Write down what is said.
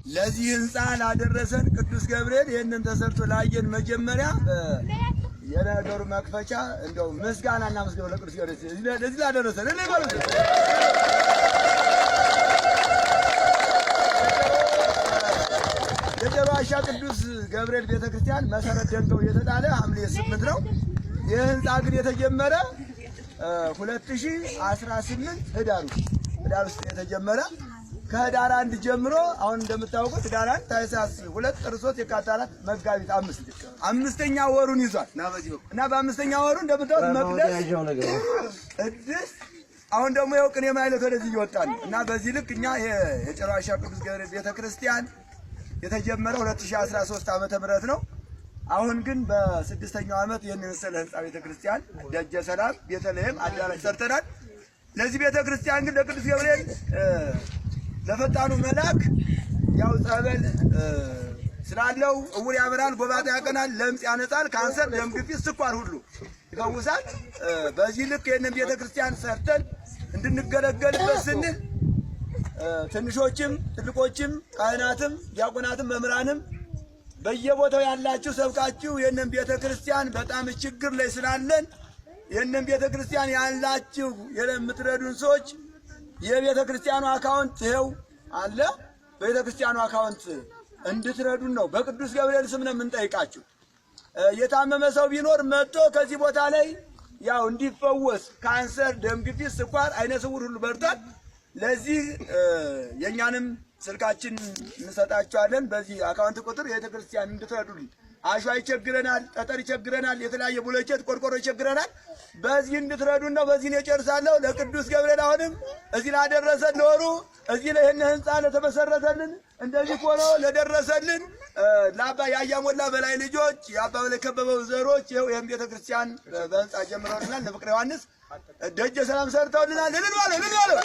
ለዚህ ህንጻ ላደረሰን ቅዱስ ገብርኤል ይሄንን ተሰርቶ ላየን መጀመሪያ የነገሩ መክፈቻ እንደው ምስጋናና መስገድ ለቅዱስ ገብርኤል ለዚህ ላደረሰን እኔ ማለት ነው። የደብረ ዋሻ ቅዱስ ገብርኤል ቤተክርስቲያን መሰረት ደንገው የተጣለ ሐምሌ 8 ነው። ይህ ህንጻ ግን የተጀመረ 2018 ህዳር ውስጥ የተጀመረ ከህዳር 1 ጀምሮ አሁን እንደምታውቁት ህዳር 1 ታኅሳስ 2 ጥር 3 የካቲት 4 መጋቢት 5 አምስተኛ ወሩን ይዟል እና በአምስተኛ ወሩ እንደምታውቁት መቅደስ ቅድስት አሁን ደግሞ ያው ቅኔ ማይለት ወደዚህ ይወጣል እና በዚህ ልክ እኛ የደብረ ዋሻ ቅዱስ ገብርኤል ቤተክርስቲያን የተጀመረ 2013 ዓመተ ምህረት ነው። አሁን ግን በስድስተኛው ዓመት ይህን መሰለ ህንጻ ቤተክርስቲያን ደጀ ሰላም ቤተልሔም አዳራሽ ሰርተናል። ለዚህ ቤተክርስቲያን ግን ለቅዱስ ገብርኤል ለፈጣኑ መልአክ ያው ጸበል ስላለው እውር ያበራል፣ ጎባጣ ያቀናል፣ ለምጽ ያነጻል፣ ካንሰር፣ ደም ግፊት፣ ስኳር ሁሉ ይፈውሳል። በዚህ ልክ ይህንን ቤተክርስቲያን ሰርተን እንድንገለገልበት ስንል ትንሾችም ትልቆችም ካህናትም ዲያቆናትም መምህራንም በየቦታው ያላችሁ ሰብካችሁ ይህንን ቤተክርስቲያን በጣም ችግር ላይ ስላለን ይህንን ቤተክርስቲያን ያላችሁ የምትረዱን ሰዎች የቤተክርስቲያኑ አካውንት ይኸው አለ። በቤተክርስቲያኑ አካውንት እንድትረዱን ነው በቅዱስ ገብርኤል ስም ነው የምንጠይቃችሁ። የታመመ ሰው ቢኖር መጥቶ ከዚህ ቦታ ላይ ያው እንዲፈወስ ካንሰር፣ ደም ግፊት፣ ስኳር፣ አይነ ስውር ሁሉ በርቷል። ለዚህ የኛንም ስልካችን እንሰጣቸዋለን። በዚህ አካውንት ቁጥር የቤተክርስቲያን እንድትረዱልን። አሸዋ ይቸግረናል፣ ጠጠር ይቸግረናል፣ የተለያየ ብሎኬት ቆርቆሮ ይቸግረናል። በዚህ እንድትረዱን ነው። በዚህ ነው ጨርሳለሁ። ለቅዱስ ገብርኤል አሁንም እዚህ ላደረሰን ለወሩ እዚህ ለህነ ህንጻ ለተመሰረተልን እንደዚህ ሆኖ ለደረሰልን ለአባ ያያሞላ በላይ ልጆች የአባ በላይ ከበበው ዘሮች ይኸው ይህም ቤተክርስቲያን በህንጻ ጀምረውልናል። ለፍቅረ ዮሐንስ ደጀ ሰላም ሰርተውልናል። እልል ባለው እልል ባለው